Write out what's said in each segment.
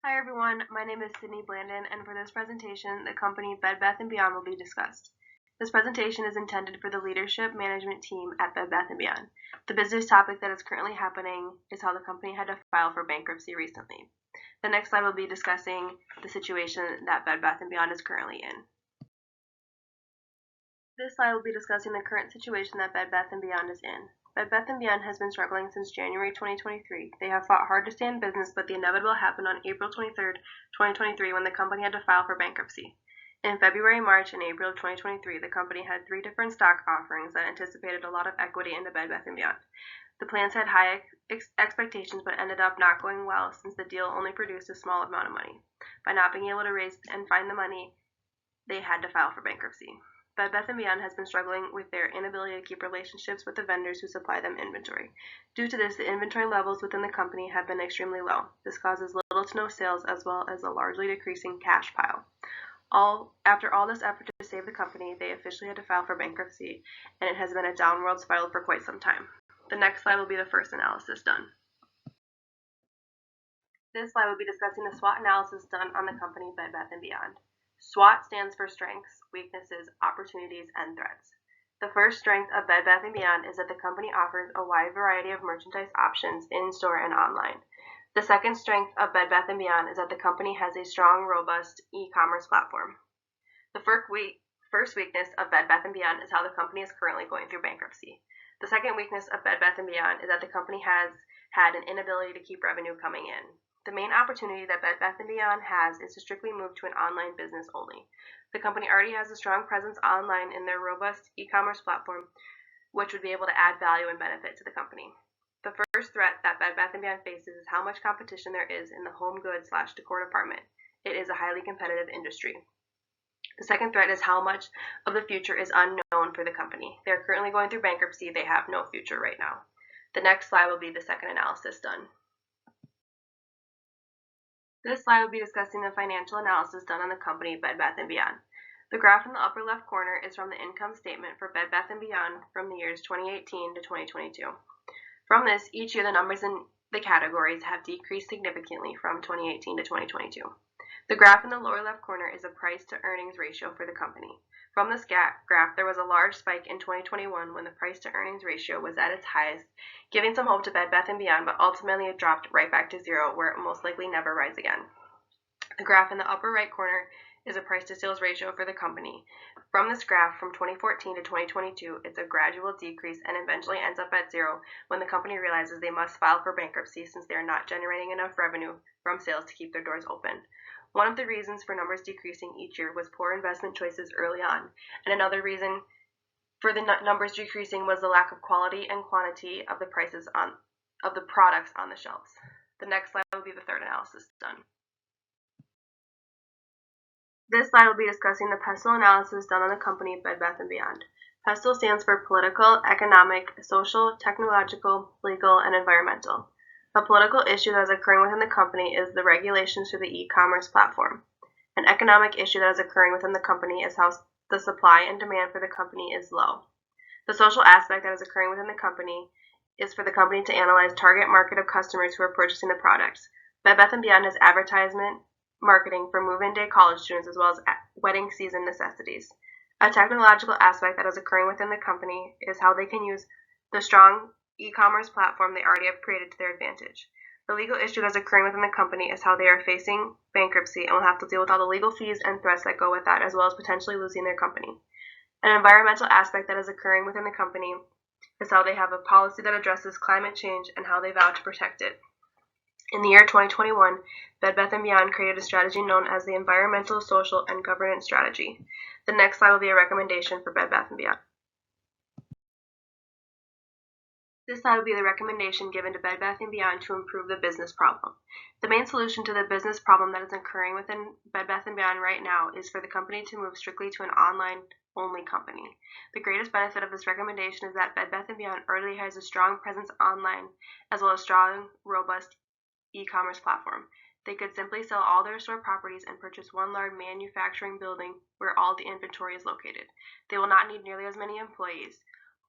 Hi everyone, my name is Blandin, and for this presentation, the company Bed Bath & Beyond will be discussed. This presentation is intended for the leadership management team at Bed Bath & Beyond. The business topic that is currently happening is how the company had to file for bankruptcy recently. The next slide will be discussing the situation that Bed Bath & Beyond is currently in. This slide will be discussing the current situation that Bed Bath & Beyond is in. Bed Bath & Beyond has been struggling since January 2023. They have fought hard to stay in business, but the inevitable happened on April 23, 2023, when the company had to file for bankruptcy. In February, March, and April of 2023, the company had 3 different stock offerings that anticipated a lot of equity into Bed Bath & Beyond. The plans had high expectations, but ended up not going well since the deal only produced a small amount of money. By not being able to raise and find the money, they had to file for bankruptcy. Bed Bath & Beyond has been struggling with their inability to keep relationships with the vendors who supply them inventory. Due to this, the inventory levels within the company have been extremely low. This causes little to no sales as well as a largely decreasing cash pile. After all this effort to save the company, they officially had to file for bankruptcy, and it has been a downward spiral for quite some time. The next slide will be the first analysis done. This slide will be discussing the SWOT analysis done on the company Bed Bath & Beyond. SWOT stands for strengths, weaknesses, opportunities, and threats. The first strength of Bed Bath & Beyond is that the company offers a wide variety of merchandise options in-store and online. The second strength of Bed Bath & Beyond is that the company has a strong, robust e-commerce platform. The first weakness of Bed Bath & Beyond is how the company is currently going through bankruptcy. The second weakness of Bed Bath & Beyond is that the company has had an inability to keep revenue coming in. The main opportunity that Bed Bath & Beyond has is to strictly move to an online business only. The company already has a strong presence online in their robust e-commerce platform, which would be able to add value and benefit to the company. The first threat that Bed Bath & Beyond faces is how much competition there is in the home goods/decor department. It is a highly competitive industry. The second threat is how much of the future is unknown for the company. They are currently going through bankruptcy. They have no future right now. The next slide will be the second analysis done. This slide will be discussing the financial analysis done on the company Bed Bath & Beyond. The graph in the upper left corner is from the income statement for Bed Bath & Beyond from the years 2018 to 2022. From this, each year the numbers in the categories have decreased significantly from 2018 to 2022. The graph in the lower left corner is a price to earnings ratio for the company. From this graph, there was a large spike in 2021 when the price to earnings ratio was at its highest, giving some hope to Bed Bath & Beyond, but ultimately it dropped right back to zero, where it will most likely never rise again. The graph in the upper right corner is a price to sales ratio for the company. From this graph, from 2014 to 2022, it's a gradual decrease and eventually ends up at zero when the company realizes they must file for bankruptcy since they are not generating enough revenue from sales to keep their doors open. One of the reasons for numbers decreasing each year was poor investment choices early on, and another reason for the numbers decreasing was the lack of quality and quantity of the products on the shelves. The next slide will be the third analysis done. This slide will be discussing the PESTLE analysis done on the company Bed Bath & Beyond. PESTLE stands for political, economic, social, technological, legal, and environmental. A political issue that is occurring within the company is the regulations to the e-commerce platform. An economic issue that is occurring within the company is how the supply and demand for the company is low. The social aspect that is occurring within the company is for the company to analyze target market of customers who are purchasing the products. Bed Bath & Beyond has advertisement marketing for move-in day college students as well as wedding season necessities. A technological aspect that is occurring within the company is how they can use the strong e-commerce platform they already have created to their advantage. The legal issue that is occurring within the company is how they are facing bankruptcy and will have to deal with all the legal fees and threats that go with that, as well as potentially losing their company. An environmental aspect that is occurring within the company is how they have a policy that addresses climate change and how they vow to protect it. In the year 2021, Bed Bath & Beyond created a strategy known as the Environmental, Social, and Governance Strategy. The next slide will be a recommendation for Bed Bath & Beyond. This slide will be the recommendation given to Bed Bath & Beyond to improve the business problem. The main solution to the business problem that is occurring within Bed Bath & Beyond right now is for the company to move strictly to an online-only company. The greatest benefit of this recommendation is that Bed Bath & Beyond already has a strong presence online as well as strong, robust e-commerce platform. They could simply sell all their store properties and purchase one large manufacturing building where all the inventory is located. They will not need nearly as many employees.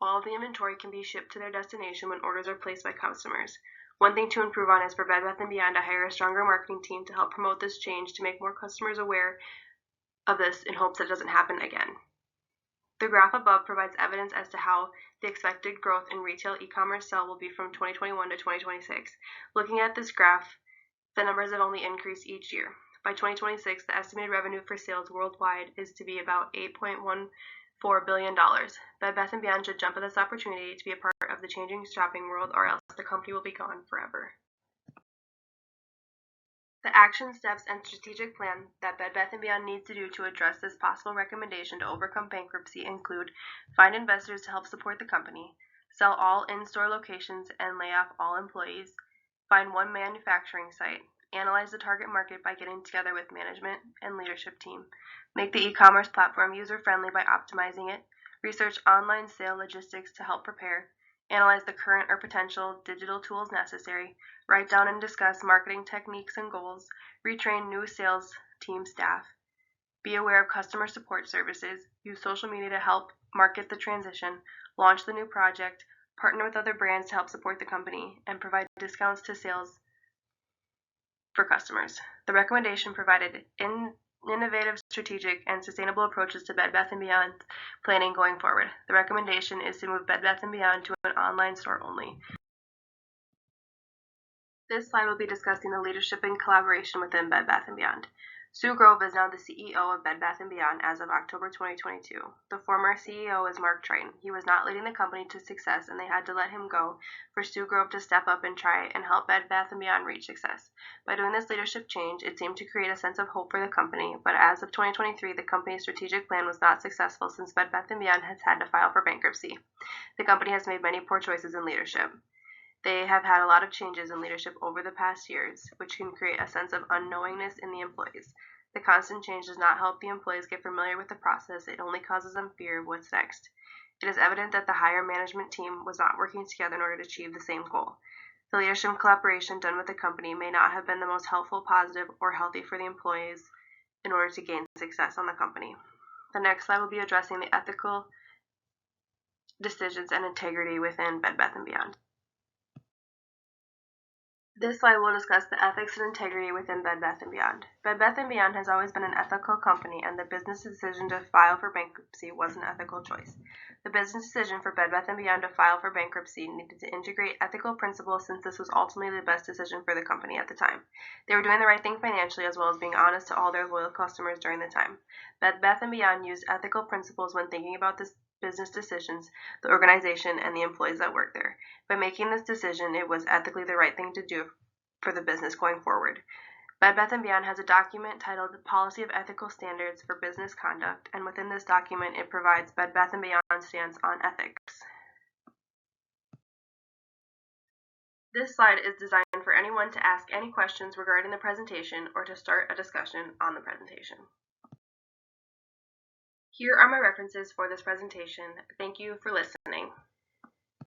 All of the inventory can be shipped to their destination when orders are placed by customers. One thing to improve on is for Bed Bath & Beyond to hire a stronger marketing team to help promote this change to make more customers aware of this in hopes that it doesn't happen again. The graph above provides evidence as to how the expected growth in retail e-commerce sales will be from 2021 to 2026. Looking at this graph, the numbers have only increased each year. By 2026, the estimated revenue for sales worldwide is to be about $8.14 billion. Bed Bath & Beyond should jump at this opportunity to be a part of the changing shopping world, or else the company will be gone forever. The action steps and strategic plan that Bed Bath & Beyond needs to do to address this possible recommendation to overcome bankruptcy include find investors to help support the company, sell all in-store locations and lay off all employees, find one manufacturing site, analyze the target market by getting together with management and leadership team, make the e-commerce platform user-friendly by optimizing it, research online sale logistics to help prepare, analyze the current or potential digital tools necessary, write down and discuss marketing techniques and goals, retrain new sales team staff, be aware of customer support services, use social media to help market the transition, launch the new project, partner with other brands to help support the company, and provide discounts to sales for customers. The recommendation provided innovative, strategic, and sustainable approaches to Bed Bath & Beyond planning going forward. The recommendation is to move Bed Bath & Beyond to an online store only. This slide will be discussing the leadership and collaboration within Bed Bath & Beyond. Sue Grove is now the CEO of Bed Bath & Beyond as of October 2022. The former CEO is Mark Triton. He was not leading the company to success, and they had to let him go for Sue Grove to step up and try and help Bed Bath & Beyond reach success. By doing this leadership change, it seemed to create a sense of hope for the company, but as of 2023, the company's strategic plan was not successful since Bed Bath & Beyond has had to file for bankruptcy. The company has made many poor choices in leadership. They have had a lot of changes in leadership over the past years, which can create a sense of unknowingness in the employees. The constant change does not help the employees get familiar with the process, it only causes them fear of what's next. It is evident that the higher management team was not working together in order to achieve the same goal. The leadership collaboration done with the company may not have been the most helpful, positive, or healthy for the employees in order to gain success on the company. The next slide will be addressing the ethical decisions and integrity within Bed Bath & Beyond. This slide will discuss the ethics and integrity within Bed Bath & Beyond. Bed Bath & Beyond has always been an ethical company, and the business decision to file for bankruptcy was an ethical choice. The business decision for Bed Bath & Beyond to file for bankruptcy needed to integrate ethical principles since this was ultimately the best decision for the company at the time. They were doing the right thing financially as well as being honest to all their loyal customers during the time. Bed Bath & Beyond used ethical principles when thinking about this business decisions, the organization, and the employees that work there. By making this decision, it was ethically the right thing to do for the business going forward. Bed Bath & Beyond has a document titled the Policy of Ethical Standards for Business Conduct, and within this document, it provides Bed Bath & Beyond's stance on ethics. This slide is designed for anyone to ask any questions regarding the presentation or to start a discussion on the presentation. Here are my references for this presentation. Thank you for listening.